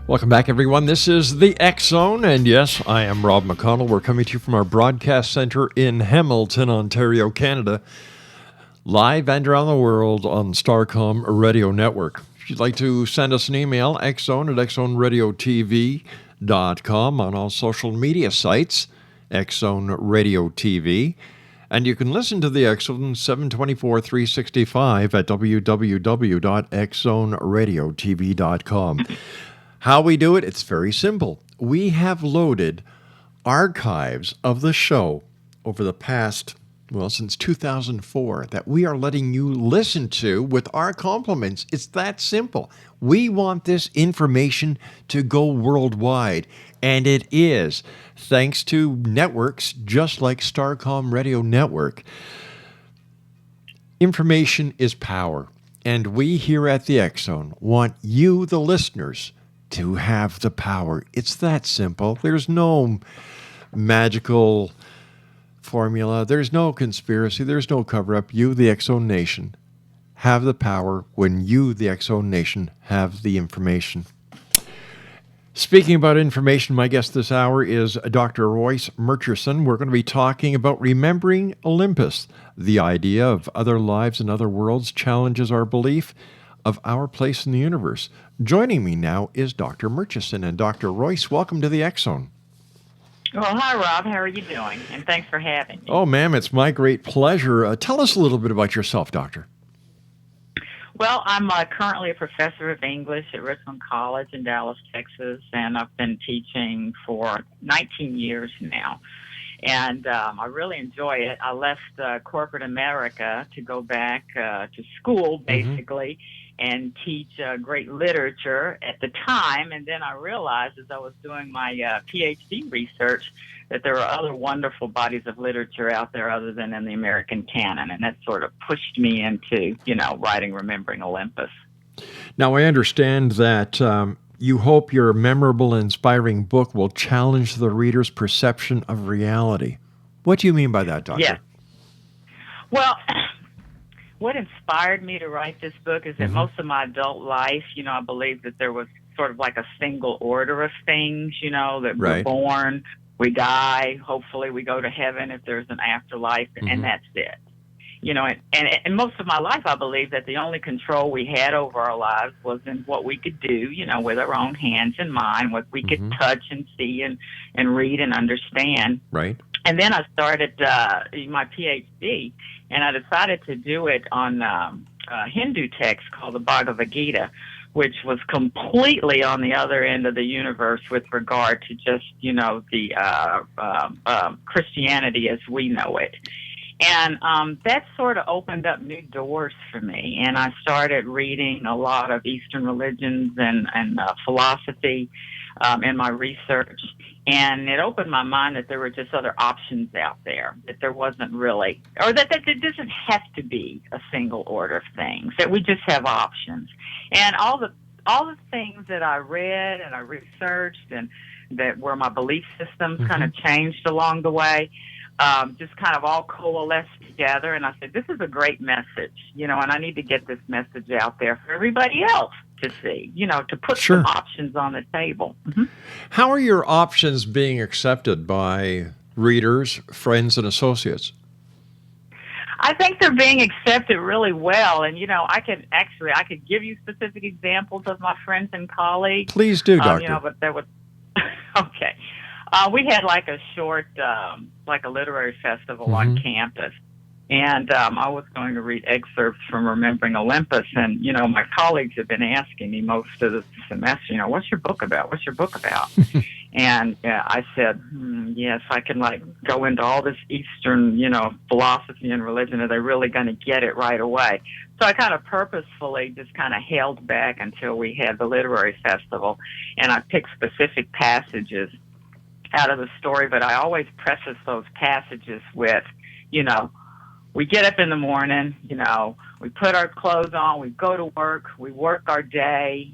Welcome back, everyone. This is the X Zone, and yes, I am Rob McConnell. We're coming to you from our broadcast center in Hamilton, Ontario, Canada, live and around the world on Starcom Radio Network. If you'd like to send us an email, xzone@xzoneradiotv.com, on all social media sites, X Zone Radio TV. And you can listen to the X Zone 724 365 at www.xzoneradiotv.com. How we do it, it's very simple. We have loaded archives of the show over the past, since 2004, that we are letting you listen to with our compliments. It's that simple. We want this information to go worldwide, and it is, thanks to networks just like Starcom Radio Network. Information is power, and we here at the X Zone want you, the listeners, to have the power. It's that simple. There's no magical formula. There's no conspiracy. There's no cover-up. You, the X Zone Nation, have the power when you, the X Zone Nation, have the information. Speaking about information, my guest this hour is Dr. Royce Murcherson. We're going to be talking about Remembering Olympus. The idea of other lives and other worlds challenges our belief of our place in the universe. Joining me now is Dr. Murcherson. And Dr. Royce, welcome to the X Zone. Well, hi, Rob. How are you doing? And thanks for having me. Oh, ma'am, it's my great pleasure. Tell us a little bit about yourself, Doctor. Well, I'm currently a professor of English at Richland College in Dallas, Texas, and I've been teaching for 19 years now. And I really enjoy it. I left corporate America to go back to school, basically, and teach great literature at the time. And then I realized as I was doing my PhD research that there are other wonderful bodies of literature out there other than in the American canon. And that sort of pushed me into, writing Remembering Olympus. Now, I understand that you hope your memorable, inspiring book will challenge the reader's perception of reality. What do you mean by that, Doctor? Yeah. Well, what inspired me to write this book is that most of my adult life, I believe that there was sort of like a single order of things, that we're born, we die, hopefully we go to heaven if there's an afterlife, and that's it. And most of my life, I believe that the only control we had over our lives was in what we could do, with our own hands and mind, what we could touch and see and read and understand. Right. And then I started my PhD, and I decided to do it on a Hindu text called the Bhagavad Gita, which was completely on the other end of the universe with regard to just, the Christianity as we know it. And that sort of opened up new doors for me. And I started reading a lot of Eastern religions and philosophy in my research. And it opened my mind that there were just other options out there, that there wasn't really, or that it doesn't have to be a single order of things, that we just have options. And all the things that I read and I researched and that were my belief systems kind of changed along the way, just kind of all coalesced together. And I said, this is a great message, and I need to get this message out there for everybody else to see, to put some options on the table. How are your options being accepted by readers, friends, and associates? I think they're being accepted really well. And, I could give you specific examples of my friends and colleagues. Please do, Doctor. But there was, okay. We had like a short, like a literary festival on campus. And I was going to read excerpts from Remembering Olympus. And, my colleagues have been asking me most of the semester, what's your book about? What's your book about? And I said, yes, I can go into all this Eastern, philosophy and religion. Are they really going to get it right away? So I kind of purposefully just kind of held back until we had the literary festival. And I picked specific passages out of the story, but I always preface those passages with, we get up in the morning, we put our clothes on, we go to work, we work our day,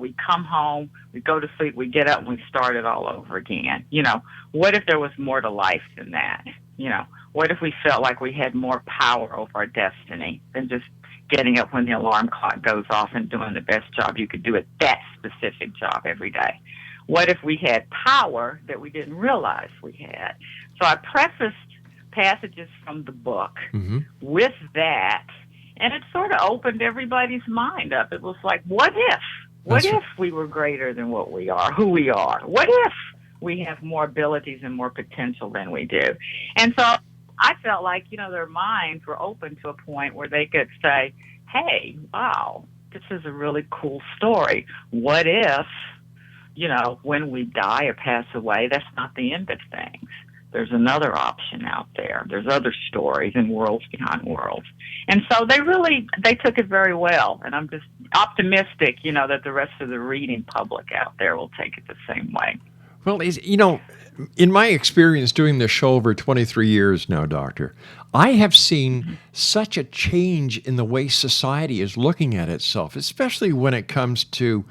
we come home, we go to sleep, we get up and we start it all over again. What if there was more to life than that? What if we felt like we had more power over our destiny than just, getting up when the alarm clock goes off and doing the best job you could do at that specific job every day? What if we had power that we didn't realize we had? So I prefaced passages from the book with that, and it sort of opened everybody's mind up. It was like, what if? What if we were greater than what we are, who we are? What if we have more abilities and more potential than we do? And so I felt like, their minds were open to a point where they could say, hey, wow, this is a really cool story. What if, when we die or pass away, that's not the end of things? There's another option out there. There's other stories and worlds behind worlds. And so they took it very well. And I'm just optimistic, that the rest of the reading public out there will take it the same way. Well, in my experience doing this show over 23 years now, Doctor, I have seen such a change in the way society is looking at itself, especially when it comes to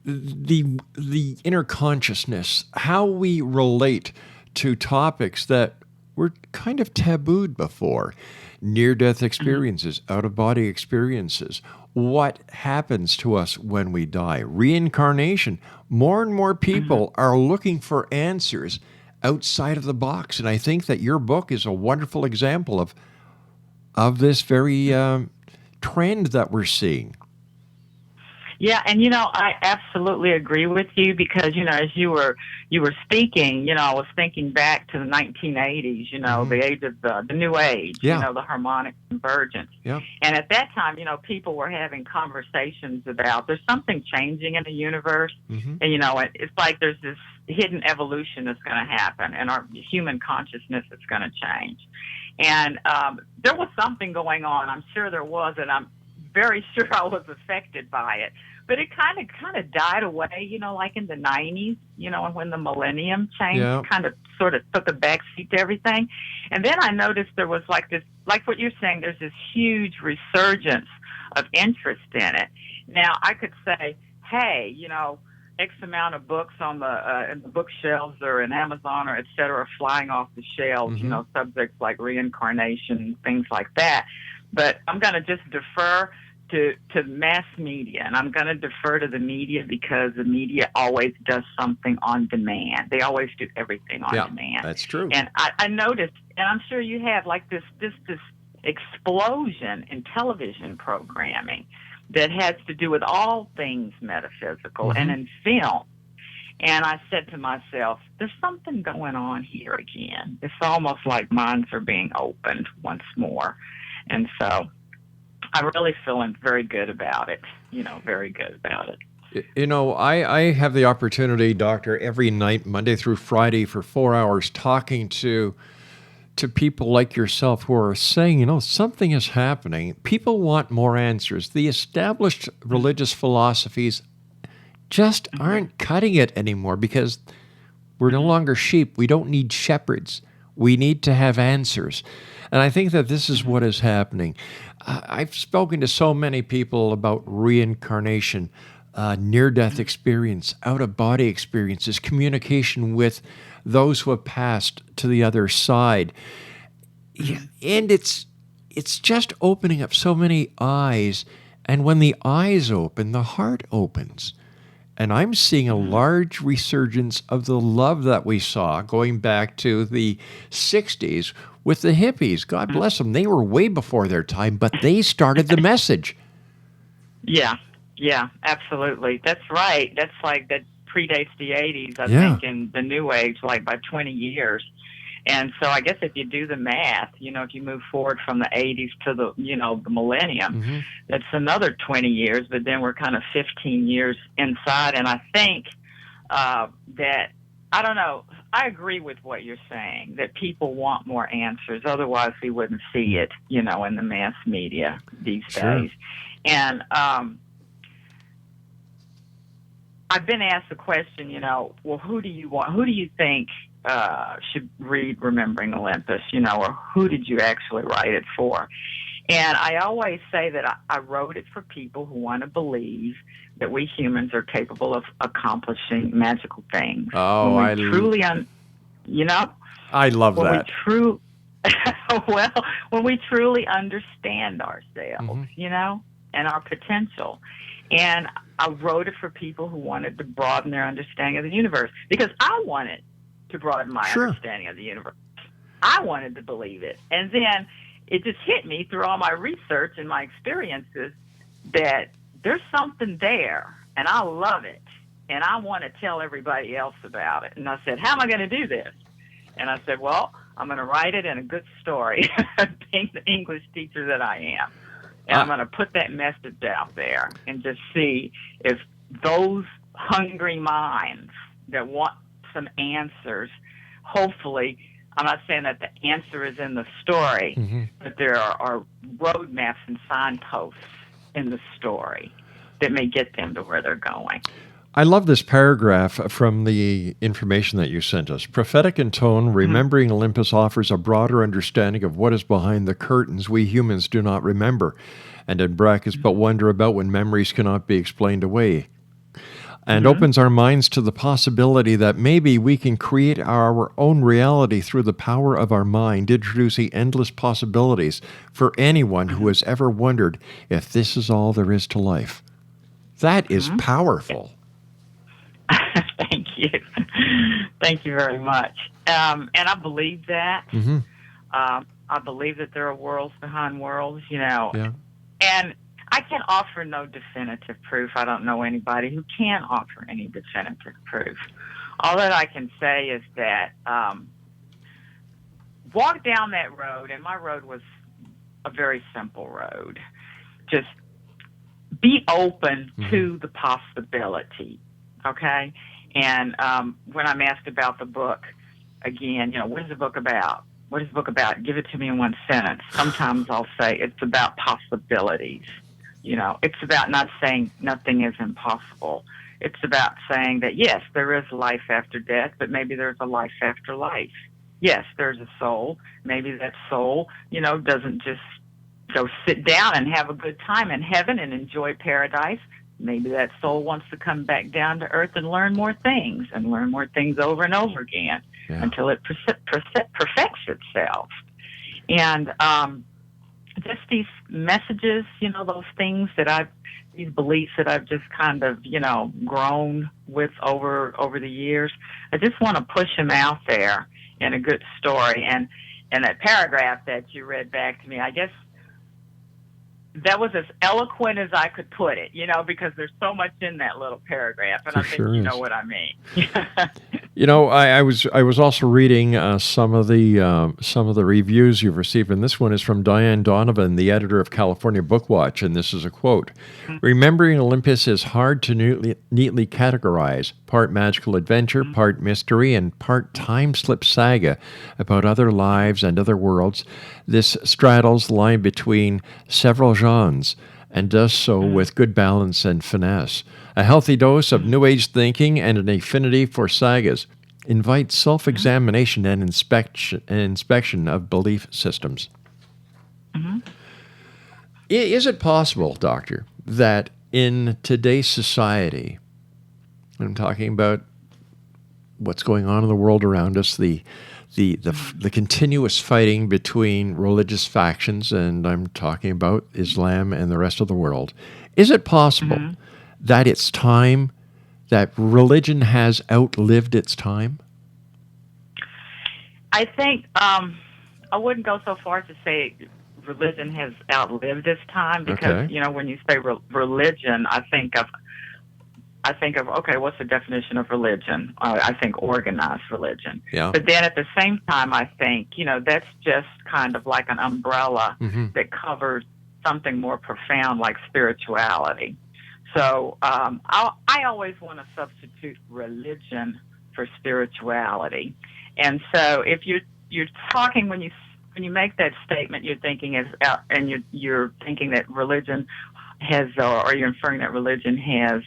the inner consciousness, how we relate to topics that were kind of tabooed before. Near-death experiences, out-of-body experiences, what happens to us when we die, reincarnation. More and more people are looking for answers outside of the box, and I think that your book is a wonderful example of this very trend that we're seeing. Yeah, and I absolutely agree with you because as you were speaking, I was thinking back to the 1980s, the age of the New Age, the harmonic convergence. Yeah. And at that time, people were having conversations about there's something changing in the universe, and it's like there's this hidden evolution that's going to happen, and our human consciousness is going to change. And there was something going on. I'm sure there was, and I'm very sure I was affected by it. But it kind of died away, like in the 90s, and when the millennium change kind of sort of took a backseat to everything. And then I noticed there was like this, like what you're saying, there's this huge resurgence of interest in it. Now, I could say, hey, X amount of books on in the bookshelves or in Amazon or et cetera are flying off the shelves, subjects like reincarnation, things like that. But I'm going to just defer to mass media, and I'm going to defer to the media because the media always does something on demand. They always do everything on demand. That's true. And I noticed, and I'm sure you have, like this explosion in television programming that has to do with all things metaphysical and in film. And I said to myself, there's something going on here again. It's almost like minds are being opened once more. And so I'm really feeling very good about it, very good about it. I have the opportunity, Doctor, every night, Monday through Friday, for 4 hours talking to people like yourself who are saying, something is happening. People want more answers. The established religious philosophies just aren't cutting it anymore because we're no longer sheep. We don't need shepherds. We need to have answers. And I think that this is what is happening. I've spoken to so many people about reincarnation, near-death experience, out-of-body experiences, communication with those who have passed to the other side. And it's just opening up so many eyes. And when the eyes open, the heart opens. And I'm seeing a large resurgence of the love that we saw going back to the 60s with the hippies. God bless them. They were way before their time, but they started the message. Yeah, absolutely. That's right. That's like that predates the 80s, I think, in the New Age, like by 20 years. And so I guess if you do the math, if you move forward from the 80s to the, the millennium, that's another 20 years, but then we're kind of 15 years inside. And I think that, I don't know, I agree with what you're saying, that people want more answers. Otherwise, we wouldn't see it, in the mass media these days. And I've been asked the question, well, who do you think should read Remembering Olympus, or who did you actually write it for? And I always say that I wrote it for people who want to believe that we humans are capable of accomplishing magical things. Oh, I love that. Well, when we truly understand ourselves, Mm-hmm. and our potential. And I wrote it for people who wanted to broaden their understanding of the universe, because I wanted to broaden my Sure. understanding of the universe. I wanted to believe it. And then it just hit me through all my research and my experiences that there's something there, and I love it, and I want to tell everybody else about it. And I said, how am I going to do this? And I said, well, I'm going to write it in a good story, being the English teacher that I am. And I'm going to put that message out there and just see if those hungry minds that want some answers, hopefully, I'm not saying that the answer is in the story, Mm-hmm. but there are roadmaps and signposts in the story that may get them to where they're going. I love this paragraph from the information that you sent us. Prophetic in tone, Remembering Olympus offers a broader understanding of what is behind the curtains we humans do not remember, and in brackets, but wonder about when memories cannot be explained away, and opens our minds to the possibility that maybe we can create our own reality through the power of our mind, introducing endless possibilities for anyone who has ever wondered if this is all there is to life. That is powerful. Thank you. Thank you very much. And I believe that. Mm-hmm. I believe that there are worlds behind worlds, Yeah. And I can offer no definitive proof. I don't know anybody who can offer any definitive proof. All that I can say is that walk down that road, and my road was a very simple road. Just be open to the possibility, okay? And when I'm asked about the book, again, what is the book about? What is the book about? Give it to me in one sentence. Sometimes I'll say it's about possibilities. It's about not saying nothing is impossible. It's about saying that, yes, there is life after death, but maybe there's a life after life. Yes, there's a soul. Maybe that soul, doesn't just go sit down and have a good time in heaven and enjoy paradise. Maybe that soul wants to come back down to earth and learn more things over and over again until it perfects itself. And just these messages, those things that these beliefs that I've just kind of, grown with over the years, I just want to push them out there in a good story. And that paragraph that you read back to me, I guess that was as eloquent as I could put it, because there's so much in that little paragraph, and I think you know what I mean. I was also reading some of the reviews you've received, and this one is from Diane Donovan, the editor of California Book Watch, and this is a quote: "Remembering Olympus is hard to neatly categorize, part magical adventure, part mystery, and part time slip saga about other lives and other worlds. This straddles the line between several genres and does so with good balance and finesse. A healthy dose of New Age thinking and an affinity for sagas. Invites self-examination and inspection of belief systems." Is it possible, Doctor, that in today's society, I'm talking about what's going on in the world around us, the continuous fighting between religious factions, and I'm talking about Islam and the rest of the world, is it possible that it's time, that religion has outlived its time? I think I wouldn't go so far to say religion has outlived its time, because when you say religion, I think of okay, what's the definition of religion? I think organized religion. Yeah. But then at the same time, I think that's just kind of like an umbrella that covers something more profound like spirituality. So I always want to substitute religion for spirituality. And so if you're talking, when you make that statement, you're thinking you're thinking that religion has, or you're inferring that religion has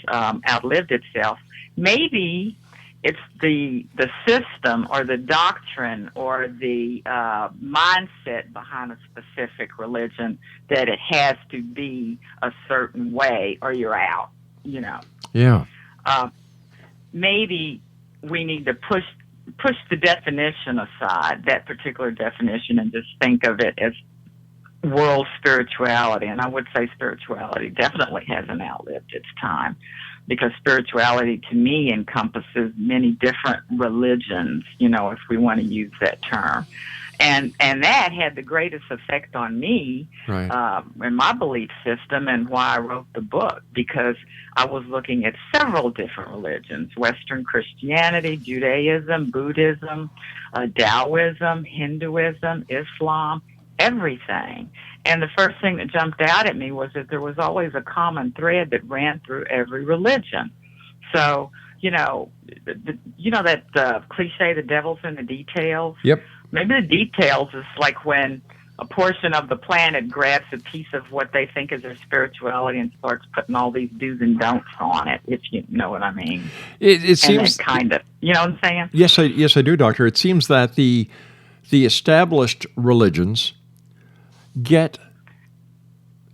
outlived itself. Maybe it's the system or the doctrine or the mindset behind a specific religion that it has to be a certain way or you're out. Yeah. Maybe we need to push push the definition aside, that particular definition, and just think of it as world spirituality. And I would say spirituality definitely hasn't outlived its time, because spirituality to me encompasses many different religions, if we want to use that term. And that had the greatest effect on me, Right. in my belief system, and why I wrote the book, because I was looking at several different religions: Western Christianity, Judaism, Buddhism, Taoism, Hinduism, Islam, everything. And the first thing that jumped out at me was that there was always a common thread that ran through every religion. So, that cliche, the devil's in the details. Yep. Maybe the details is like when a portion of the planet grabs a piece of what they think is their spirituality and starts putting all these do's and don'ts on it, if you know what I mean. It seems kind of, you know what I'm saying? Yes, I do, Doctor. It seems that the established religions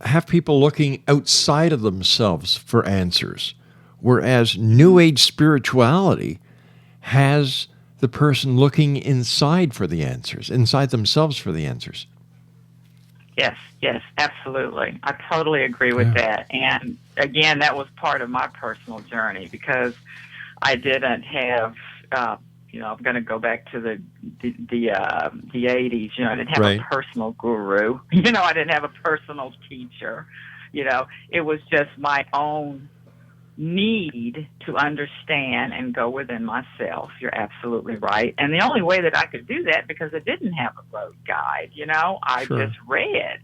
have people looking outside of themselves for answers, whereas New Age spirituality has the person looking inside for the answers, inside themselves for the answers. Yes, absolutely. I totally agree with that. And again, that was part of my personal journey, because I didn't have, I'm going to go back to the 80s. I didn't have a personal guru. I didn't have a personal teacher. It was just my own need to understand and go within myself. You're absolutely right. And the only way that I could do that, because I didn't have a road guide, I just read.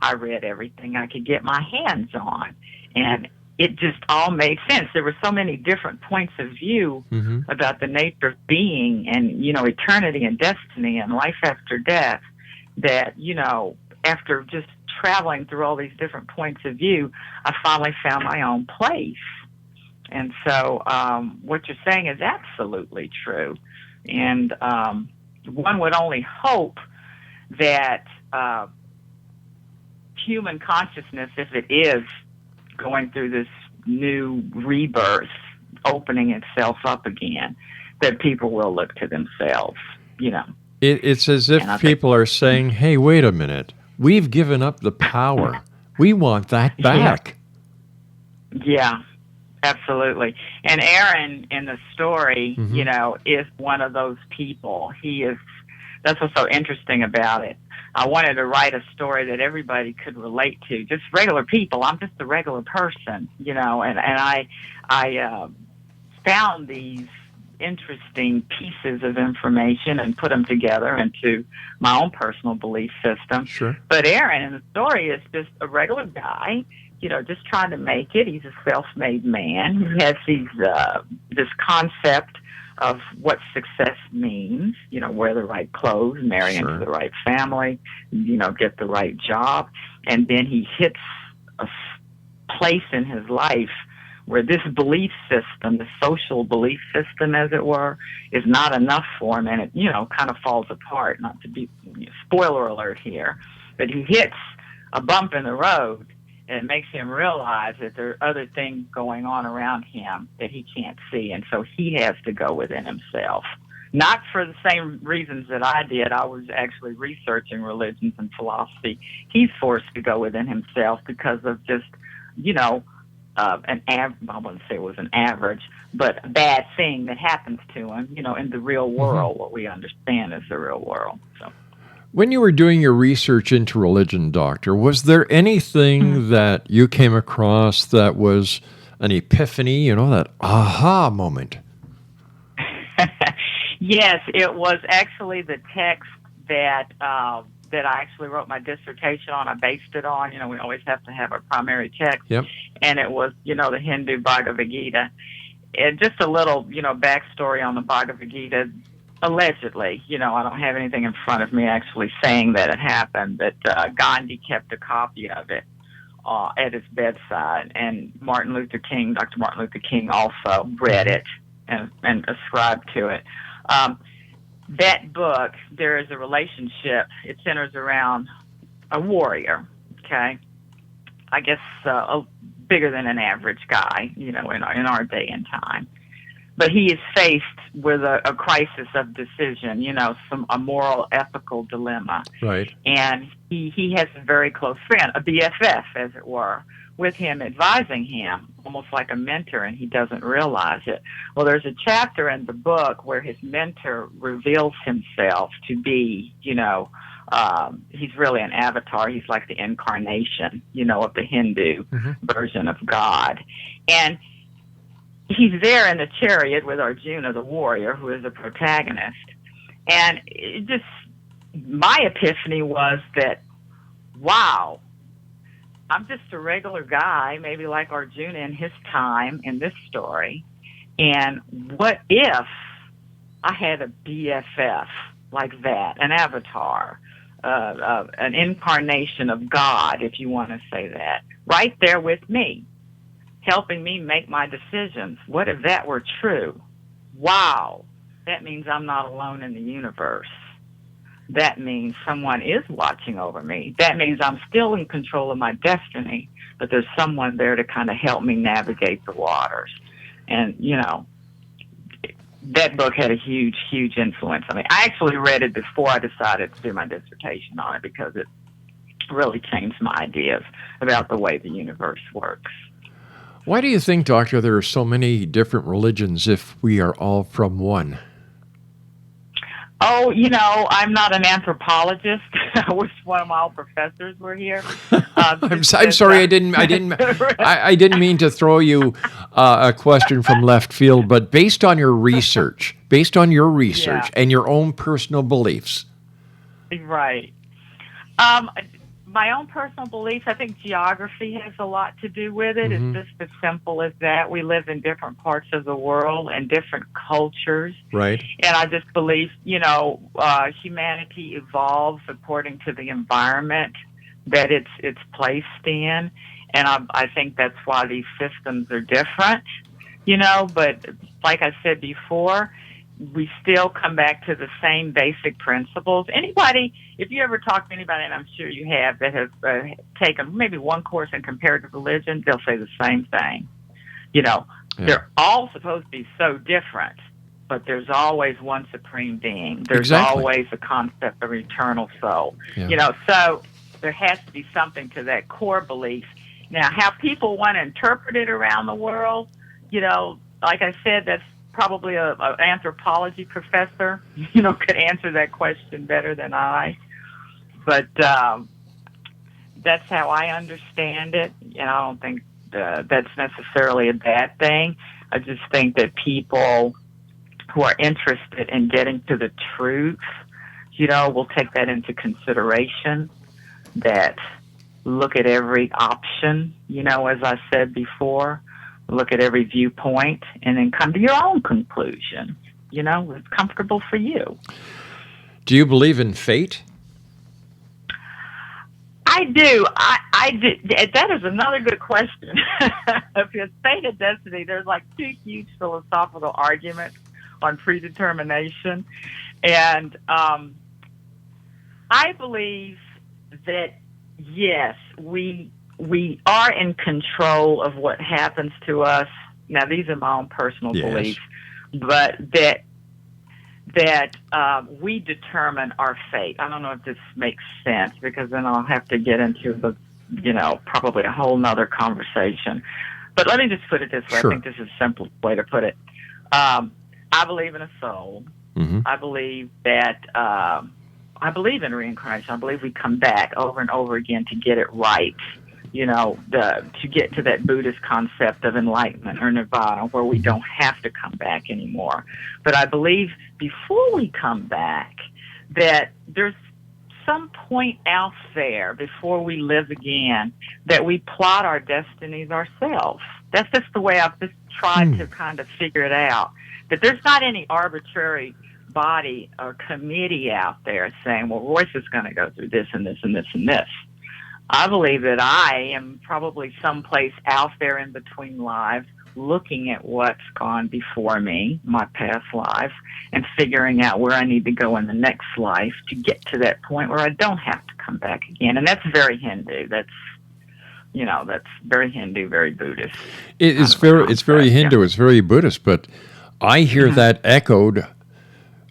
I read everything I could get my hands on. And it just all made sense. There were so many different points of view about the nature of being and, eternity and destiny and life after death that, after just traveling through all these different points of view, I finally found my own place. And so what you're saying is absolutely true. And one would only hope that human consciousness, if it is going through this new rebirth, opening itself up again, that people will look to themselves, It's as if people are saying, hey, wait a minute. We've given up the power. We want that back. Yeah, absolutely. And Aaron in the story, is one of those people. That's what's so interesting about it. I wanted to write a story that everybody could relate to, just regular people. I'm just a regular person, and I found these interesting pieces of information and put them together into my own personal belief system. Sure. But Aaron in the story is just a regular guy, just trying to make it. He's a self-made man. He has this concept of what success means, wear the right clothes, marry into the right family, get the right job. And then he hits a place in his life where this belief system, the social belief system, as it were, is not enough for him, and it, kind of falls apart. Not to be spoiler alert here, but he hits a bump in the road, and it makes him realize that there are other things going on around him that he can't see, and so he has to go within himself. Not for the same reasons that I did. I was actually researching religions and philosophy. He's forced to go within himself because of just, I wouldn't say it was an average, but a bad thing that happens to him, in the real world, what we understand as the real world. So, when you were doing your research into religion, Doctor, was there anything that you came across that was an epiphany, that aha moment? Yes, it was actually the text that I actually wrote my dissertation on. I based it on. We always have to have a primary text. Yep. And it was, the Hindu Bhagavad Gita. And just a little, backstory on the Bhagavad Gita. Allegedly, I don't have anything in front of me actually saying that it happened, but Gandhi kept a copy of it at his bedside. And Dr. Martin Luther King also read it and ascribed to it. That book, there is a relationship. It centers around a warrior, okay? I guess bigger than an average guy, in our day and time. but he is faced with a crisis of decision, a moral, ethical dilemma. Right. And he has a very close friend, a BFF, as it were, with him, advising him, almost like a mentor, and he doesn't realize it. Well, there's a chapter in the book where his mentor reveals himself to be, he's really an avatar. He's like the incarnation, of the Hindu version of God. And he's there in the chariot with Arjuna, the warrior, who is the protagonist. And my epiphany was that, wow, I'm just a regular guy, maybe like Arjuna in his time in this story. And what if I had a BFF like that, an avatar, an incarnation of God, if you want to say that, right there with me, helping me make my decisions? What if that were true? Wow, that means I'm not alone in the universe. That means someone is watching over me. That means I'm still in control of my destiny, but there's someone there to kind of help me navigate the waters. And, that book had a huge, huge influence on me. I actually read it before I decided to do my dissertation on it because it really changed my ideas about the way the universe works. Why do you think, Doctor, there are so many different religions if we are all from one? Oh, I'm not an anthropologist. I wish one of my old professors were here. I'm sorry, I didn't mean to throw you a question from left field, but based on your research, and your own personal beliefs. Right. My own personal beliefs, I think geography has a lot to do with it. It's just as simple as that. We live in different parts of the world and different cultures. Right. And I just believe, humanity evolves according to the environment that it's placed in. And I think that's why these systems are different, but like I said before, we still come back to the same basic principles. Anybody, if you ever talk to anybody, and I'm sure you have, that has taken maybe one course in comparative religion, they'll say the same thing. They're all supposed to be so different, but there's always one supreme being. There's always a concept of eternal soul. Yeah. So there has to be something to that core belief. Now, how people want to interpret it around the world, like I said, that's probably an anthropology professor, could answer that question better than I. But that's how I understand it. I don't think that's necessarily a bad thing. I just think that people who are interested in getting to the truth, will take that into consideration, that look at every option, as I said before, look at every viewpoint, and then come to your own conclusion. It's comfortable for you. Do you believe in fate? I do. I do. That is another good question. Because fate and destiny, there's like two huge philosophical arguments on predetermination. And I believe that, yes, we are in control of what happens to us. Now, these are my own personal beliefs, but that we determine our fate. I don't know if this makes sense, because then I'll have to get into the, probably a whole nother conversation. But let me just put it this way. Sure. I think this is a simple way to put it. I believe in a soul. I believe that I believe in reincarnation. I believe we come back over and over again to get it right. To get to that Buddhist concept of enlightenment or nirvana, where we don't have to come back anymore. But I believe before we come back, that there's some point out there before we live again that we plot our destinies ourselves. That's just the way I've just tried to kind of figure it out. That there's not any arbitrary body or committee out there saying, well, Royce is going to go through this and this and this and this. I believe that I am probably someplace out there in between lives, looking at what's gone before me, my past life, and figuring out where I need to go in the next life to get to that point where I don't have to come back again. And that's very Hindu. That's very Hindu, very Buddhist. It's very Hindu. It's very Buddhist. But I hear that echoed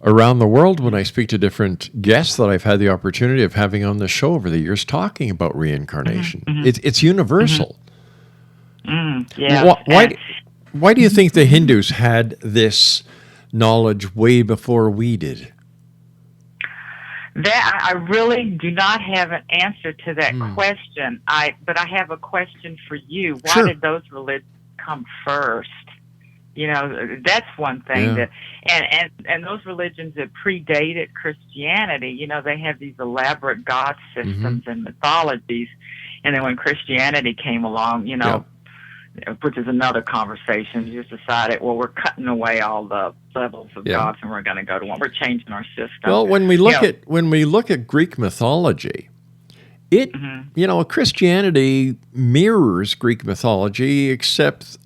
around the world when I speak to different guests that I've had the opportunity of having on the show over the years talking about reincarnation. It's universal. Yeah. Why do you think the Hindus had this knowledge way before we did? That I really do not have an answer to that question. But I have a question for you. Why Sure. did those religions come first? That's one thing that, and those religions that predated Christianity, they have these elaborate god systems and mythologies. And then when Christianity came along, which is another conversation, you just decided, well, we're cutting away all the levels of gods and we're going to go to one. We're changing our system. Well, when we look at Greek mythology, it Christianity mirrors Greek mythology, except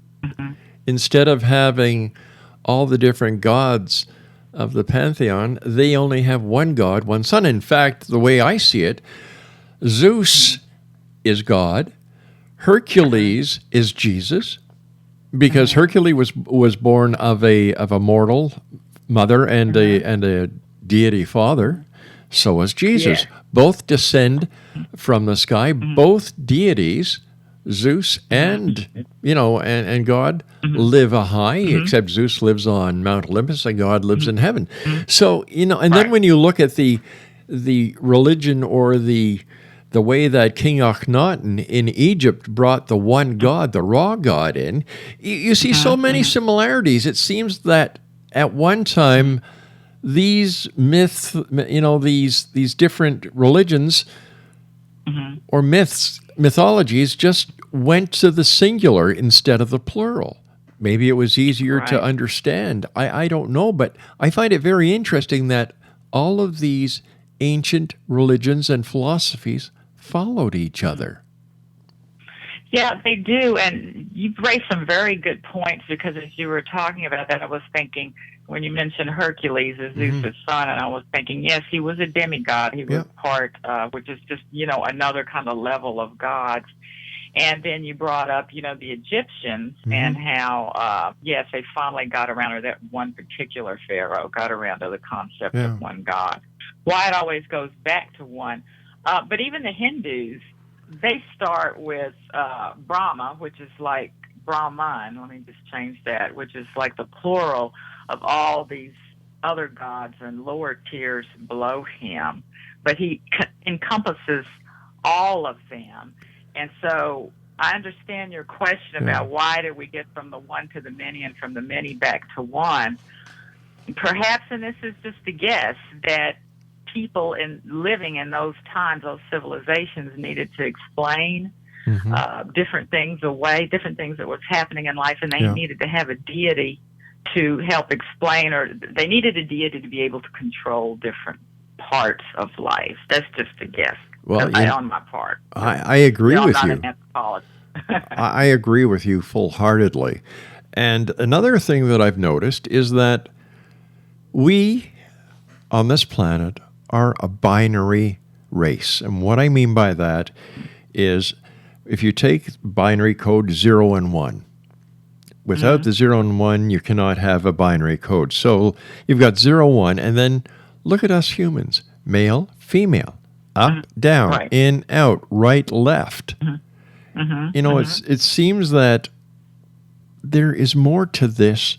instead of having all the different gods of the pantheon, they only have one god, one son. In fact, the way I see it, Zeus is God, Hercules is Jesus, because Hercules was born of a mortal mother and a deity father. So was Jesus. Both descend from the sky. Both deities, Zeus and and God, live a high. Except Zeus lives on Mount Olympus and God lives in heaven. So and then when you look at the religion or the way that King Akhenaten in Egypt brought the one God, the raw God, in, you see so many similarities. It seems that at one time, these myths, these different religions or mythologies just went to the singular instead of the plural. Maybe it was easier to understand. I don't know, but I find it very interesting that all of these ancient religions and philosophies followed each other. Yeah, they do. And you've raised some very good points, because as you were talking about that, I was thinking, when you mentioned Hercules as Zeus' son, and I was thinking, yes, he was a demigod. He was part, which is just, another kind of level of gods. And then you brought up, the Egyptians and how, yes, they finally got around, or that one particular pharaoh got around to the concept of one god. Why it always goes back to one. But even the Hindus, they start with Brahma, which is like Brahman. Let me just change that, which is like the plural of all these other gods and lower tiers below him. But he encompasses all of them. And so I understand your question about why did we get from the one to the many and from the many back to one. Perhaps, and this is just a guess, that people living in those times, those civilizations, needed to explain different things away, different things that was happening in life, and they needed to have a deity to help explain, or they needed a deity to be able to control different parts of life. That's just a guess. Well, on my part. I agree with not you. An anthropologist. I agree with you full-heartedly. And another thing that I've noticed is that we on this planet are a binary race. And what I mean by that is, if you take binary code 0 and 1, without the 0 and 1, you cannot have a binary code. So you've got 0, 1, and then look at us humans, male, female, up, down, in, out, right, left. It seems that there is more to this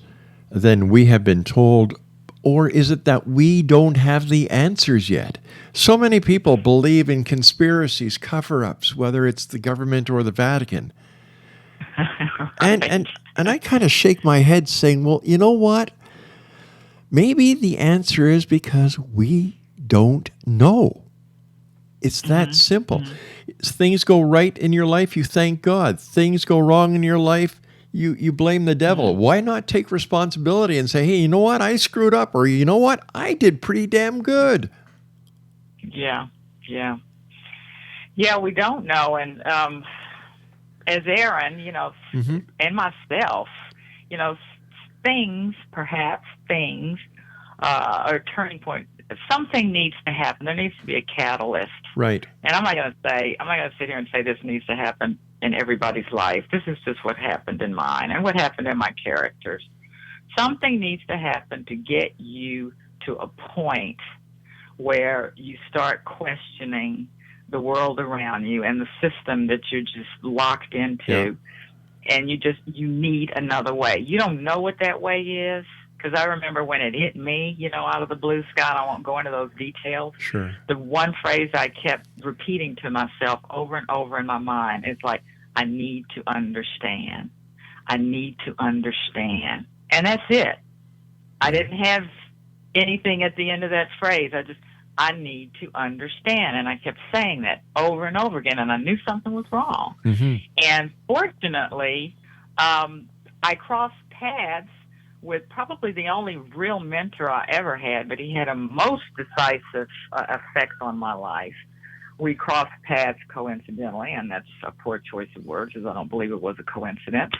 than we have been told. Or is it that we don't have the answers yet? So many people believe in conspiracies, cover-ups, whether it's the government or the Vatican. And I kind of shake my head saying, well, you know what? Maybe the answer is because we don't know. It's that simple. Things go right in your life, you thank God. Things go wrong in your life, you blame the devil. Why not take responsibility and say, hey, you know what? I screwed up. Or you know what? I did pretty damn good. Yeah, we don't know. And as Aaron, and myself, things are a turning point. Something needs to happen. There needs to be a catalyst. Right. And I'm not going to sit here and say this needs to happen in everybody's life. This is just what happened in mine and what happened in my characters. Something needs to happen to get you to a point where you start questioning the world around you and the system that you're just locked into. Yeah. And you need another way. You don't know what that way is. Because I remember when it hit me, out of the blue sky, and I won't go into those details. Sure. The one phrase I kept repeating to myself over and over in my mind is like, I need to understand. I need to understand. And that's it. I didn't have anything at the end of that phrase. I need to understand. And I kept saying that over and over again, and I knew something was wrong. Mm-hmm. And fortunately, I crossed paths with probably the only real mentor I ever had, but he had a most decisive effect on my life. We crossed paths coincidentally, and that's a poor choice of words, because I don't believe it was a coincidence.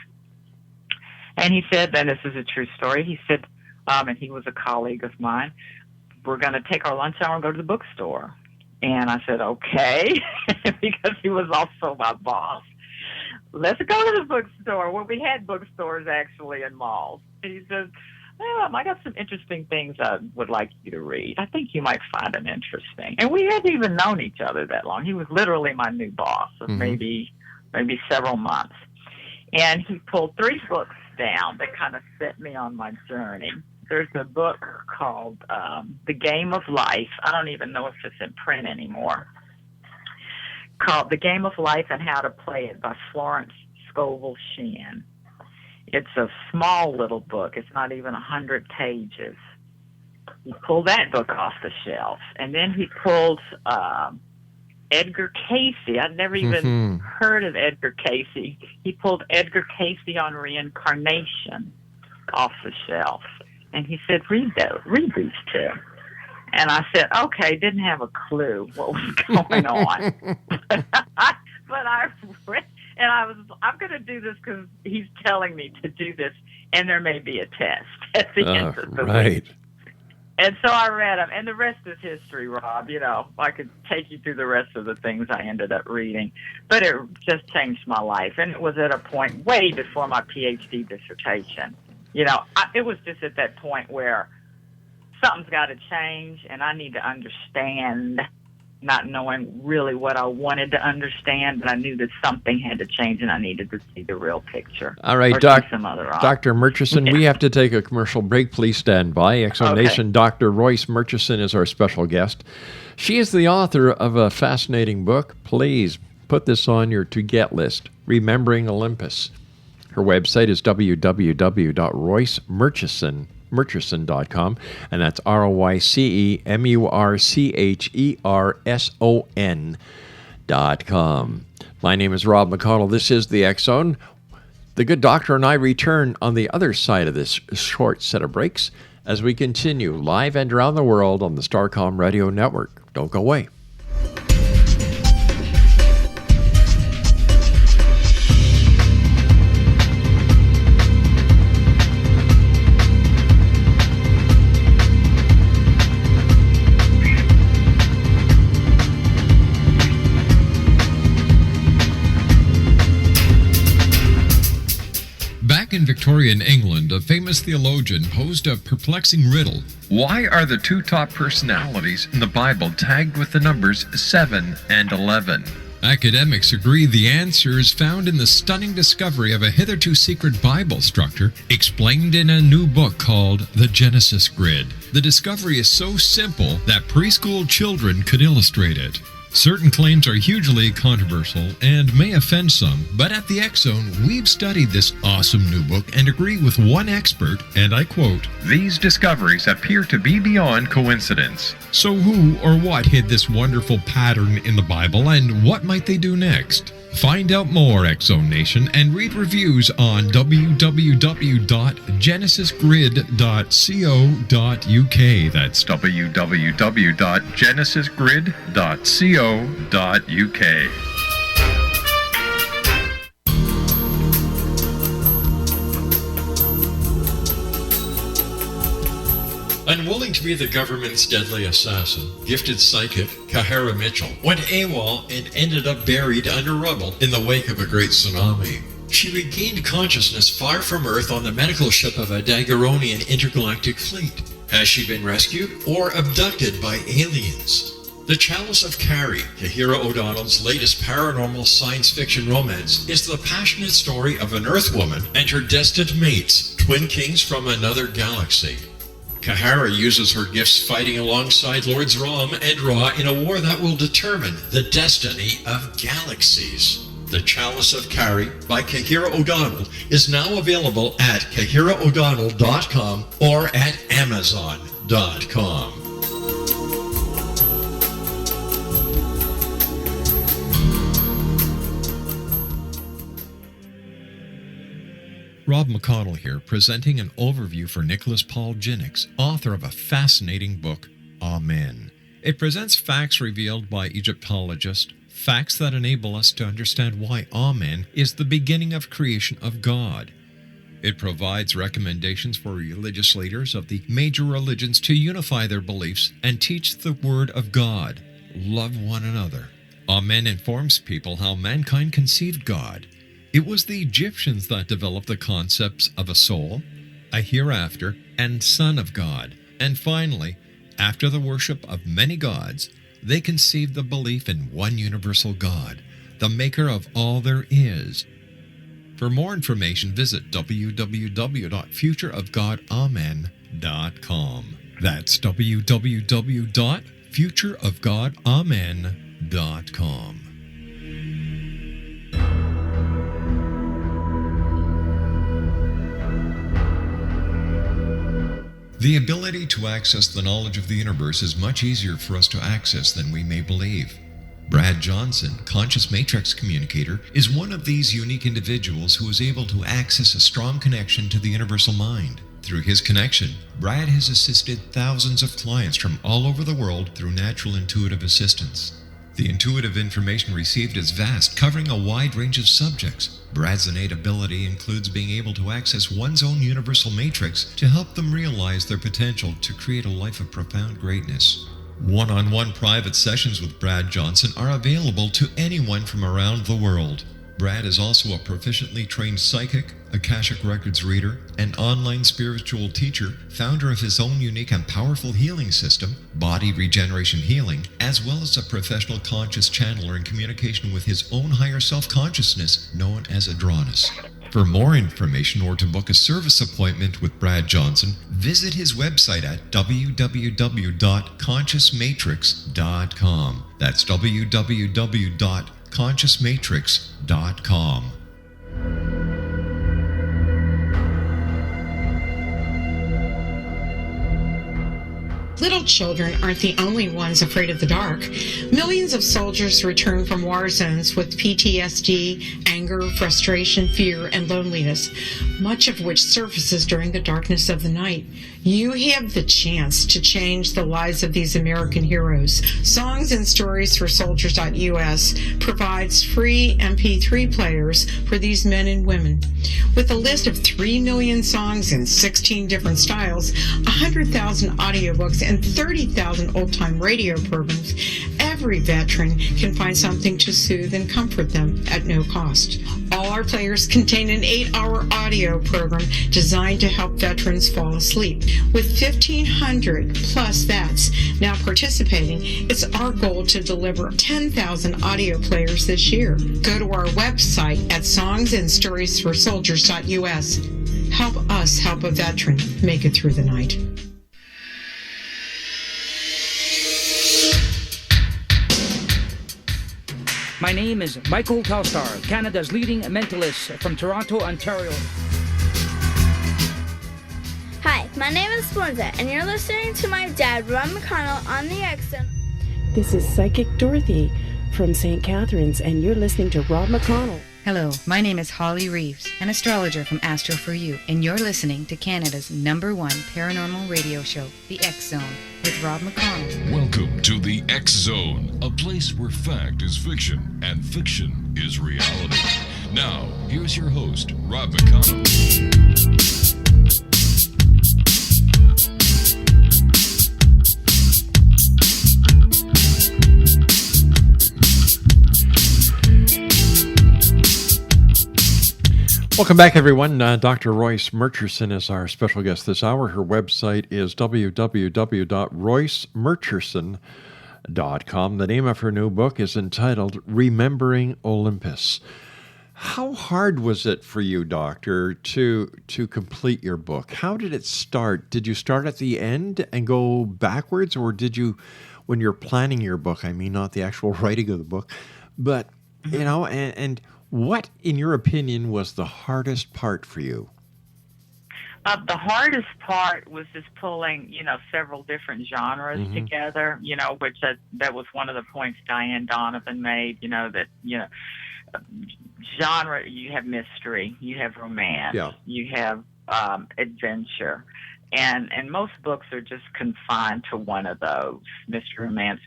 And he said, and this is a true story, he said, and he was a colleague of mine, we're going to take our lunch hour and go to the bookstore. And I said, okay, because he was also my boss. Let's go to the bookstore. Well, we had bookstores actually in malls. And he says, I got some interesting things I would like you to read. I think you might find them interesting. And we hadn't even known each other that long. He was literally my new boss of maybe several months. And he pulled 3 books down that kind of set me on my journey. There's a book called The Game of Life. I don't even know if it's in print anymore. Called The Game of Life and How to Play It by Florence Scovel Shinn. It's a small little book. It's not even 100 pages. He pulled that book off the shelf. And then he pulled Edgar Cayce. I'd never even heard of Edgar Cayce. He pulled Edgar Cayce on reincarnation off the shelf. And he said, read these 2. And I said, okay, didn't have a clue what was going on. But I read, and I'm going to do this because he's telling me to do this, and there may be a test at the end of the week. And so I read them, and the rest is history, Rob. I could take you through the rest of the things I ended up reading. But it just changed my life, and it was at a point way before my PhD dissertation. It was just at that point where something's got to change, and I need to understand, not knowing really what I wanted to understand, but I knew that something had to change, and I needed to see the real picture. All right, Dr. Murcherson, we have to take a commercial break. Please stand by. Exonation Dr. Royce Murcherson is our special guest. She is the author of a fascinating book. Please put this on your to-get list, Remembering Olympus. Her website is www.roycemurcherson.com, and that's RoyceMurcherson.com. My name is Rob McConnell. This is The X Zone. The good doctor and I return on the other side of this short set of breaks as we continue live and around the world on the Starcom Radio Network. Don't go away. In Victorian England, a famous theologian posed a perplexing riddle. Why are the 2 top personalities in the Bible tagged with the numbers 7 and 11? Academics agree the answer is found in the stunning discovery of a hitherto secret Bible structure explained in a new book called The Genesis Grid. The discovery is so simple that preschool children could illustrate it. Certain claims are hugely controversial and may offend some, but at the X Zone, we've studied this awesome new book and agree with one expert, and I quote, "These discoveries appear to be beyond coincidence." So who or what hid this wonderful pattern in the Bible, and what might they do next? Find out more, X Zone Nation, and read reviews on www.genesisgrid.co.uk. That's www.genesisgrid.co.uk. Unwilling to be the government's deadly assassin, gifted psychic Kahara Mitchell went AWOL and ended up buried under rubble in the wake of a great tsunami. she regained consciousness far from Earth on the medical ship of a Daguerreonian intergalactic fleet. Has she been rescued or abducted by aliens? The Chalice of Carrie, Kahira O'Donnell's latest paranormal science fiction romance, is the passionate story of an Earth woman and her destined mates, twin kings from another galaxy. Kahara uses her gifts fighting alongside Lords Rom and Ra in a war that will determine the destiny of galaxies. The Chalice of Carrie by Kahira O'Donnell is now available at KahiraO'Donnell.com or at Amazon.com. Rob McConnell here, presenting an overview for Nicholas Paul Jennings, author of a fascinating book, Amen. It presents facts revealed by Egyptologists, facts that enable us to understand why Amen is the beginning of creation of God. It provides recommendations for religious leaders of the major religions to unify their beliefs and teach the Word of God. Love one another. Amen informs people how mankind conceived God. It was the Egyptians that developed the concepts of a soul, a hereafter, and Son of God. And finally, after the worship of many gods, they conceived the belief in one universal God, the maker of all there is. For more information, visit www.futureofgodamen.com. That's www.futureofgodamen.com. The ability to access the knowledge of the universe is much easier for us to access than we may believe. Brad Johnson, conscious matrix communicator, is one of these unique individuals who is able to access a strong connection to the universal mind. Through his connection, Brad has assisted thousands of clients from all over the world through natural intuitive assistance. The intuitive information received is vast, covering a wide range of subjects. Brad's innate ability includes being able to access one's own universal matrix to help them realize their potential to create a life of profound greatness. One-on-one private sessions with Brad Johnson are available to anyone from around the world. Brad is also a proficiently trained psychic, Akashic Records reader, an online spiritual teacher, founder of his own unique and powerful healing system, Body Regeneration Healing, as well as a professional conscious channeler in communication with his own higher self-consciousness known as Adronis. For more information or to book a service appointment with Brad Johnson, visit his website at www.consciousmatrix.com. That's www.consciousmatrix.com. Little children aren't the only ones afraid of the dark. Millions of soldiers return from war zones with PTSD, anger, frustration, fear, and loneliness, much of which surfaces during the darkness of the night. You have the chance to change the lives of these American heroes. Songs and Stories for Soldiers.us provides free MP3 players for these men and women. With a list of 3 million songs in 16 different styles, 100,000 audiobooks, and 30,000 old-time radio programs, every veteran can find something to soothe and comfort them at no cost. All our players contain an 8-hour audio program designed to help veterans fall asleep. With 1,500 plus vets now participating, it's our goal to deliver 10,000 audio players this year. Go to our website at songsandstoriesforsoldiers.us. Help us help a veteran make it through the night. My name is Michael Telstar, Canada's leading mentalist from Toronto, Ontario. Hi, my name is Splenda, and you're listening to my dad, Rob McConnell, on the X-Zone. This is Psychic Dorothy from St. Catharines, and you're listening to Rob McConnell. Hello, my name is Holly Reeves, an astrologer from Astro For You, and you're listening to Canada's #1 paranormal radio show, The X-Zone, with Rob McConnell. Welcome to The X-Zone, a place where fact is fiction and fiction is reality. Now, here's your host, Rob McConnell. Welcome back, everyone. Dr. Royce Murcherson is our special guest this hour. Her website is www.roycemurcherson.com. The name of her new book is entitled Remembering Olympus. How hard was it for you, Doctor, to complete your book? How did it start? Did you start at the end and go backwards, or did you, when you're planning your book, I mean, not the actual writing of the book, but, you know, and what, in your opinion, was the hardest part for you? The hardest part was just pulling, several different genres together, which that was one of the points Diane Donovan made, genre, you have mystery, you have romance, you have adventure. And most books are just confined to one of those: mystery, romance,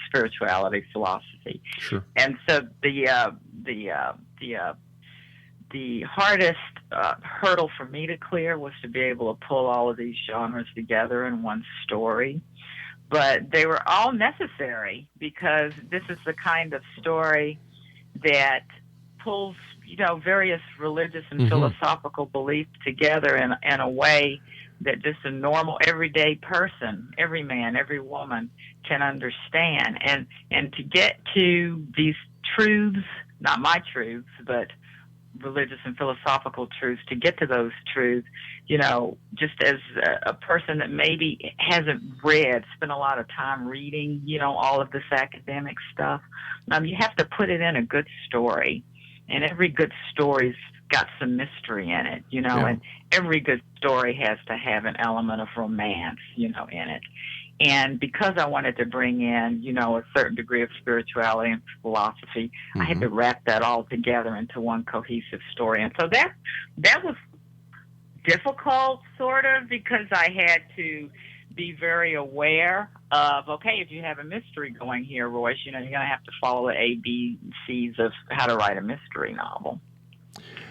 spirituality, philosophy. Sure. And so the hardest hurdle for me to clear was to be able to pull all of these genres together in one story. But they were all necessary, because this is the kind of story that pulls, various religious and philosophical beliefs together in a way that just a normal, everyday person, every man, every woman can understand. And to get to these truths, not my truths, but religious and philosophical truths, to get to those truths, just as a person that maybe hasn't spent a lot of time reading, all of this academic stuff, you have to put it in a good story. And every good story's got some mystery in it, and every good story has to have an element of romance, in it. And because I wanted to bring in, a certain degree of spirituality and philosophy, I had to wrap that all together into one cohesive story. And so that was difficult, sort of, because I had to be very aware of, okay, if you have a mystery going here, Royce, you're going to have to follow the ABCs of how to write a mystery novel.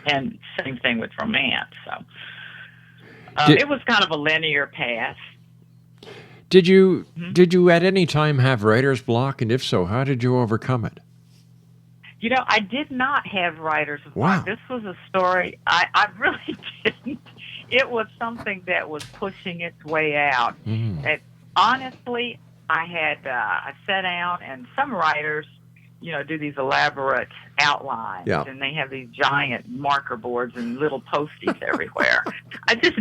And same thing with romance. So it was kind of a linear path. Did you at any time have writer's block? And if so, how did you overcome it? I did not have writer's block. This was a story I really didn't. It was something that was pushing its way out. And honestly, I sat down, and some writers, do these elaborate outlines, and they have these giant marker boards and little Post-its everywhere. I just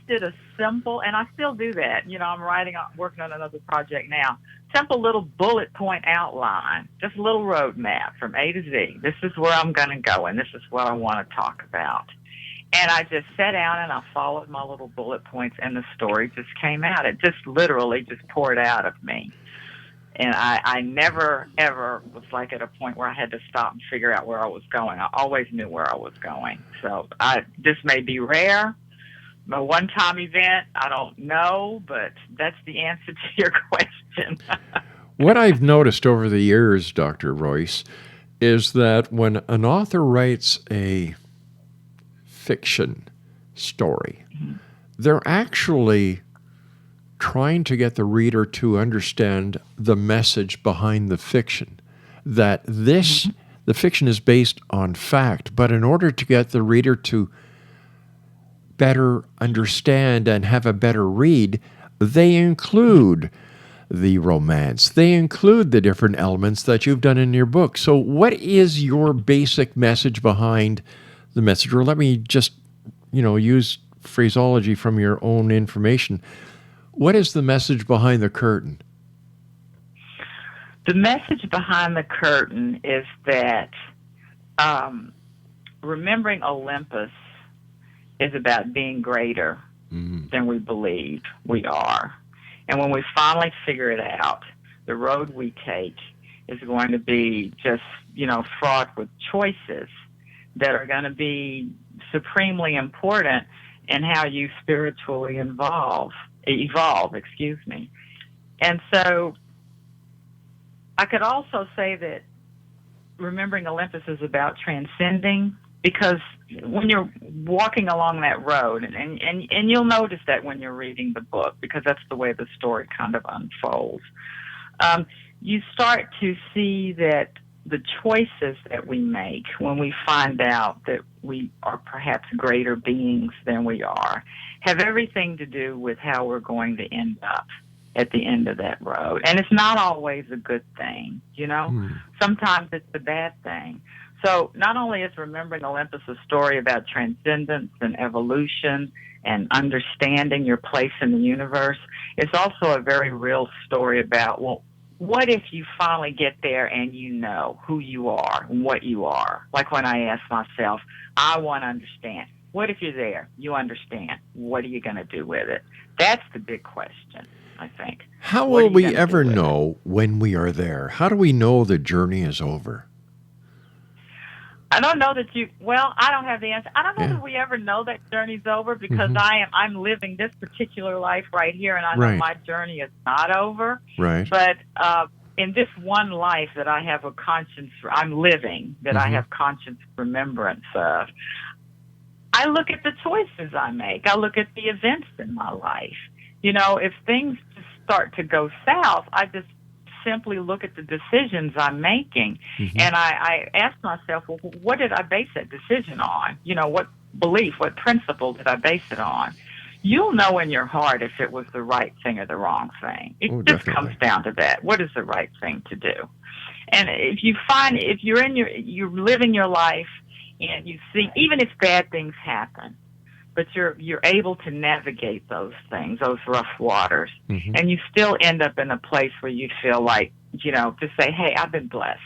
did a simple, and I still do that. I'm working on another project now. Simple little bullet point outline, just a little roadmap from A to Z. This is where I'm going to go, and this is what I want to talk about. And I just sat down and I followed my little bullet points, and the story just came out. It just literally just poured out of me. And I never, ever was at a point where I had to stop and figure out where I was going. I always knew where I was going. So this may be rare, a one-time event. I don't know, but that's the answer to your question. What I've noticed over the years, Dr. Royce, is that when an author writes a fiction story, they're actually trying to get the reader to understand the message behind the fiction, that the fiction is based on fact, but in order to get the reader to better understand and have a better read, they include the romance. They include the different elements that you've done in your book. So what is your basic message behind the message? Or let me just, use phraseology from your own information. What is the message behind the curtain? The message behind the curtain is that remembering Olympus is about being greater than we believe we are. And when we finally figure it out, the road we take is going to be just, fraught with choices that are going to be supremely important in how you spiritually evolve. And so I could also say that Remembering Olympus is about transcending, because when you're walking along that road, and you'll notice that when you're reading the book, because that's the way the story kind of unfolds, you start to see that the choices that we make when we find out that we are perhaps greater beings than we are have everything to do with how we're going to end up at the end of that road. And it's not always a good thing, you know? Sometimes it's a bad thing. So not only is Remembering Olympus a story about transcendence and evolution and understanding your place in the universe, it's also a very real story about, well, what if you finally get there and you know who you are and what you are? Like when I ask myself, I want to understand. What if you're there? You understand. What are you going to do with it? That's the big question, I think. How will we ever know when we are there? How do we know the journey is over? I don't know that I don't have the answer. I don't know that we ever know that journey's over because I'm living this particular life right here, and I know my journey is not over. Right. But in this one life that I have a conscience, I'm living, that I have conscious remembrance of, I look at the choices I make. I look at the events in my life. You know, if things just start to go south, I just simply look at the decisions I'm making, and I ask myself, well, what did I base that decision on? You know, what belief, what principle did I base it on? You'll know in your heart if it was the right thing or the wrong thing. It just comes down to that. What is the right thing to do? And if you're living your life and you see, even if bad things happen, but you're able to navigate those things, those rough waters, and you still end up in a place where you feel like, you know, to say, hey, I've been blessed.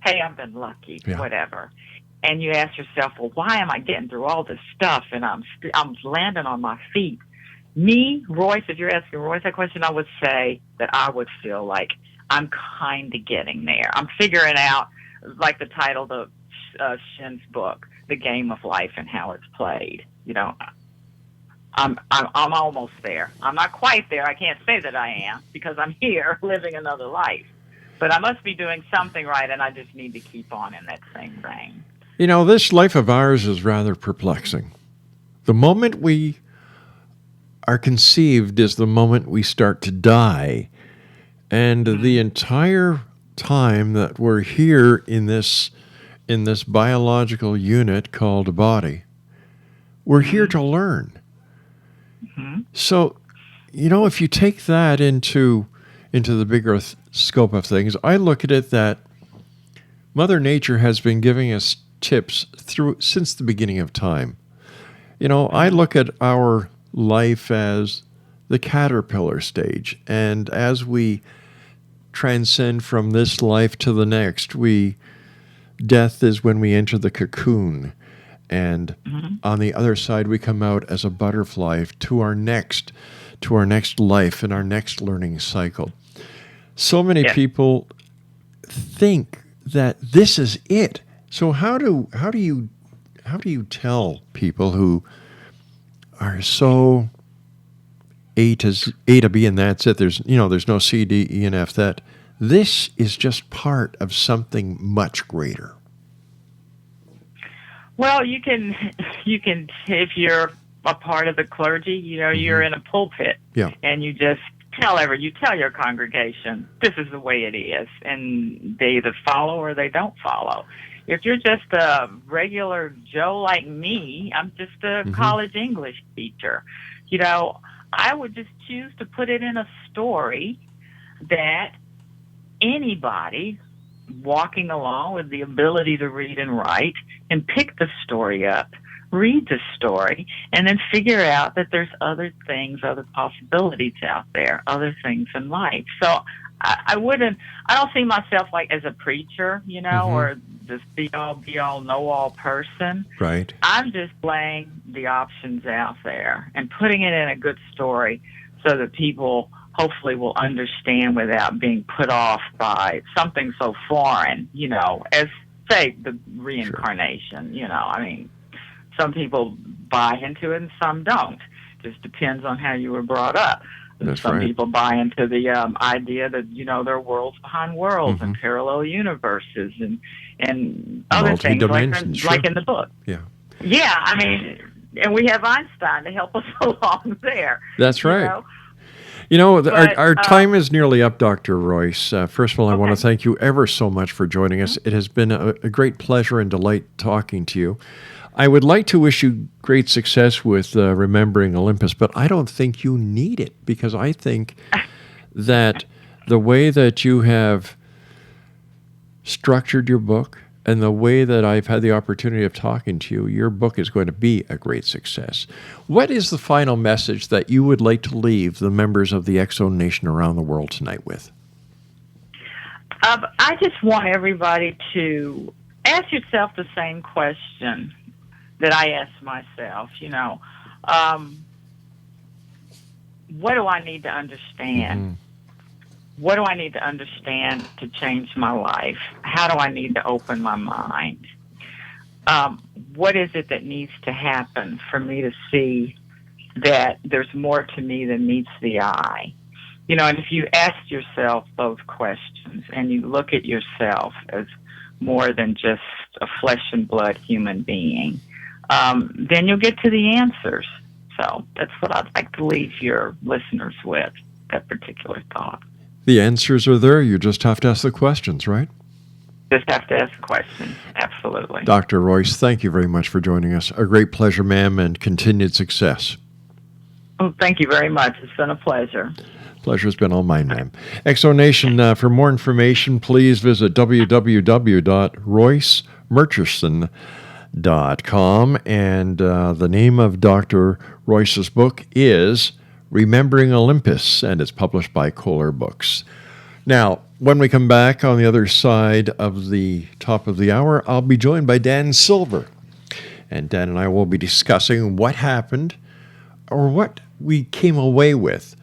Hey, I've been lucky, whatever. And you ask yourself, well, why am I getting through all this stuff and I'm landing on my feet? Me, Royce, if you're asking Royce that question, I would say that I would feel like I'm kind of getting there. I'm figuring out, like the title of Shin's book, The Game of Life and How It's Played. You know, I'm almost there. I'm not quite there. I can't say that I am because I'm here living another life. But I must be doing something right, and I just need to keep on in that same vein. You know, this life of ours is rather perplexing. The moment we are conceived is the moment we start to die. And the entire time that we're here in this biological unit called a body, we're here to learn. So, you know, if you take that into the bigger scope of things, I look at it that Mother Nature has been giving us tips since the beginning of time. You know, I look at our life as the caterpillar stage, and as we transcend from this life to the next, death is when we enter the cocoon. And on the other side, we come out as a butterfly to our next life and our next learning cycle. So many people think that this is it. So how do you tell people who are so A to B and that's it? There's no C, D, E, and F. That this is just part of something much greater. Well, you can, if you're a part of the clergy, you know, you're in a pulpit, and you just tell your congregation, this is the way it is, and they either follow or they don't follow. If you're just a regular Joe like me, I'm just a college English teacher, you know, I would just choose to put it in a story that anybody walking along with the ability to read and write and pick the story up, read the story, and then figure out that there's other things, other possibilities out there, other things in life. So I don't see myself like as a preacher, you know, or this be all, know all person. Right. I'm just laying the options out there and putting it in a good story so that people hopefully will understand without being put off by something so foreign, you know, as, say, the reincarnation. You know, I mean, some people buy into it and some don't. Just depends on how you were brought up. Some people buy into the idea that, you know, there are worlds behind worlds and parallel universes and other things like in the book. Yeah. Yeah, I mean, and we have Einstein to help us along there. That's right. You know? You know, But, our time is nearly up, Dr. Royce. First of all, I want to Okay. thank you ever so much for joining us. It has been a great pleasure and delight talking to you. I would like to wish you great success with Remembering Olympus, but I don't think you need it, because I think that the way that you have structured your book and the way that I've had the opportunity of talking to you, your book is going to be a great success. What is the final message that you would like to leave the members of the X-Zone Nation around the world tonight with? I just want everybody to ask yourself the same question that I asked myself. What do I need to understand? Mm-hmm. What do I need to understand to change my life? How do I need to open my mind? What is it that needs to happen for me to see that there's more to me than meets the eye? And if you ask yourself those questions and you look at yourself as more than just a flesh and blood human being, then you'll get to the answers. So that's what I'd like to leave your listeners with, that particular thought. The answers are there. You just have to ask the questions, right? Just have to ask questions. Absolutely. Dr. Royce, thank you very much for joining us. A great pleasure, ma'am, and continued success. Well, thank you very much. It's been a pleasure. Pleasure's been all mine, ma'am. X-Zone Nation, for more information, please visit www.roycemurcherson.com. And the name of Dr. Royce's book is Remembering Olympus, and it's published by Kohler Books. Now, when we come back on the other side of the top of the hour, I'll be joined by Dan Silver. And Dan and I will be discussing what happened, or what we came away with,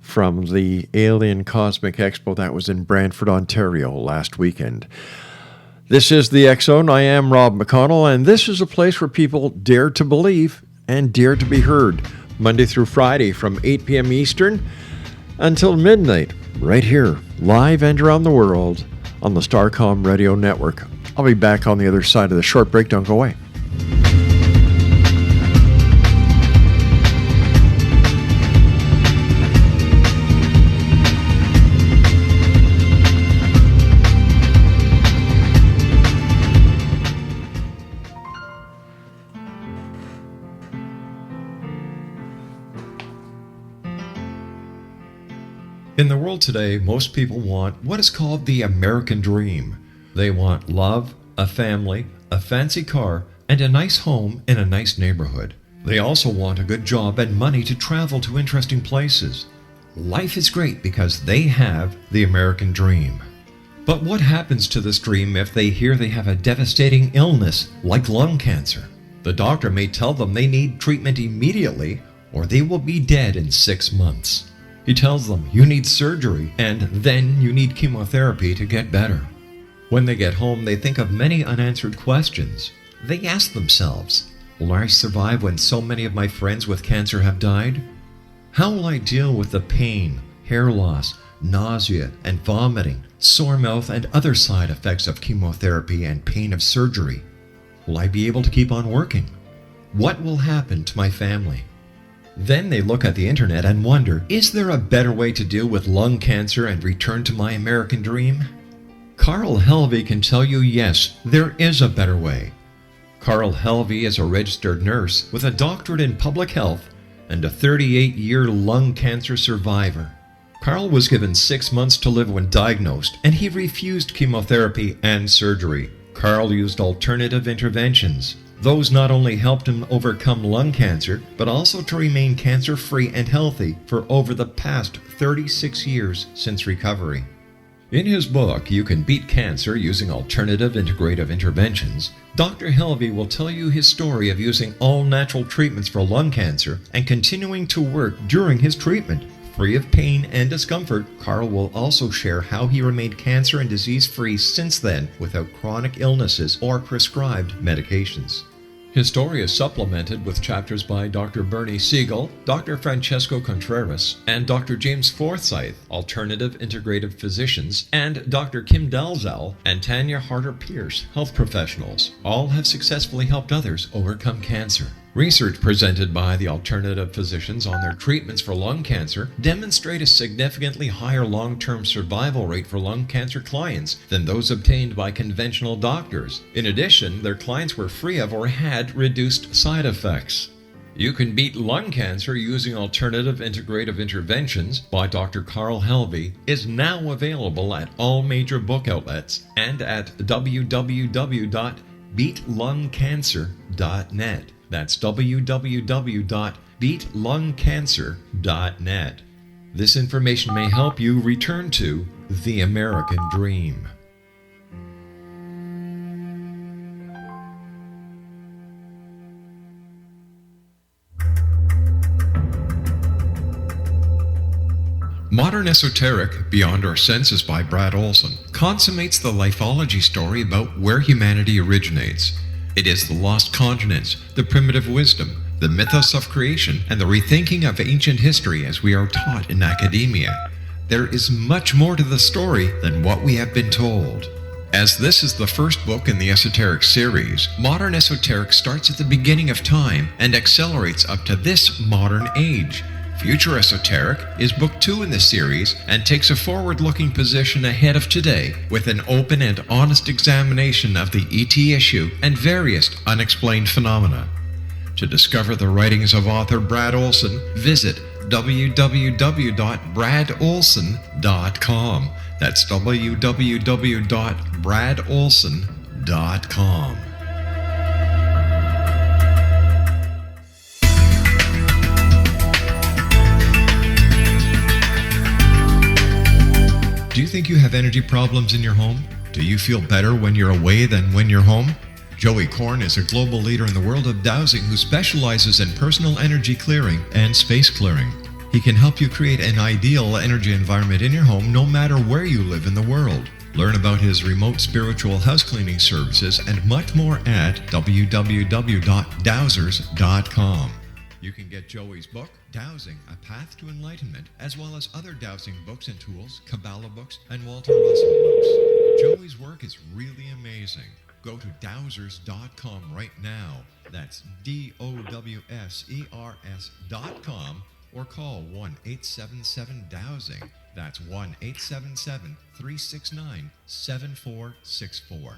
from the Alien Cosmic Expo that was in Brantford, Ontario last weekend. This is the X-Zone. I am Rob McConnell, and this is a place where people dare to believe and dare to be heard. Monday through Friday from 8 p.m. Eastern until midnight, right here, live and around the world on the Starcom Radio Network. I'll be back on the other side of the short break. Don't go away. In the world today, most people want what is called the American dream. They want love, a family, a fancy car, and a nice home in a nice neighborhood. They also want a good job and money to travel to interesting places. Life is great because they have the American dream. But what happens to this dream if they hear they have a devastating illness like lung cancer? The doctor may tell them they need treatment immediately or they will be dead in 6 months. He tells them you need surgery and then you need chemotherapy to get better. When they get home, they think of many unanswered questions. They ask themselves, will I survive when so many of my friends with cancer have died? How will I deal with the pain, hair loss, nausea and vomiting, sore mouth and other side effects of chemotherapy and pain of surgery? Will I be able to keep on working? What will happen to my family? Then they look at the internet and wonder, is there a better way to deal with lung cancer and return to my American dream? Carl Helvey can tell you yes, there is a better way. Carl Helvey is a registered nurse with a doctorate in public health and a 38-year lung cancer survivor. Carl was given 6 months to live when diagnosed, and he refused chemotherapy and surgery. Carl used alternative interventions. Those not only helped him overcome lung cancer, but also to remain cancer-free and healthy for over the past 36 years since recovery. In his book, You Can Beat Cancer Using Alternative Integrative Interventions, Dr. Helvey will tell you his story of using all-natural treatments for lung cancer and continuing to work during his treatment. Free of pain and discomfort, Carl will also share how he remained cancer and disease-free since then without chronic illnesses or prescribed medications. His story is supplemented with chapters by Dr. Bernie Siegel, Dr. Francesco Contreras, and Dr. James Forsyth, alternative integrative physicians, and Dr. Kim Dalzell and Tanya Harder-Pierce, health professionals. All have successfully helped others overcome cancer. Research presented by the alternative physicians on their treatments for lung cancer demonstrate a significantly higher long-term survival rate for lung cancer clients than those obtained by conventional doctors. In addition, their clients were free of or had reduced side effects. You Can Beat Lung Cancer Using Alternative Integrative Interventions by Dr. Carl Helvey is now available at all major book outlets and at www.beatlungcancer.net. That's www.beatlungcancer.net. This information may help you return to the American dream. Modern Esoteric, Beyond Our Senses by Brad Olson, consummates the lifeology story about where humanity originates. It is the lost continents, the primitive wisdom, the mythos of creation, and the rethinking of ancient history as we are taught in academia. There is much more to the story than what we have been told. As this is the first book in the Esoteric series, Modern Esoteric starts at the beginning of time and accelerates up to this modern age. Future Esoteric is book 2 in the series and takes a forward-looking position ahead of today with an open and honest examination of the ET issue and various unexplained phenomena. To discover the writings of author Brad Olson, visit www.bradolson.com. That's www.bradolson.com. Do you think you have energy problems in your home? Do you feel better when you're away than when you're home? Joey Korn is a global leader in the world of dowsing who specializes in personal energy clearing and space clearing. He can help you create an ideal energy environment in your home no matter where you live in the world. Learn about his remote spiritual house cleaning services and much more at www.dowsers.com. You can get Joey's book, Dowsing, A Path to Enlightenment, as well as other dowsing books and tools, Kabbalah books, and Walter Russell books. Joey's work is really amazing. Go to dowsers.com right now. That's DOWSERS.com or call 1-877-DOWSING. That's 1-877-369-7464.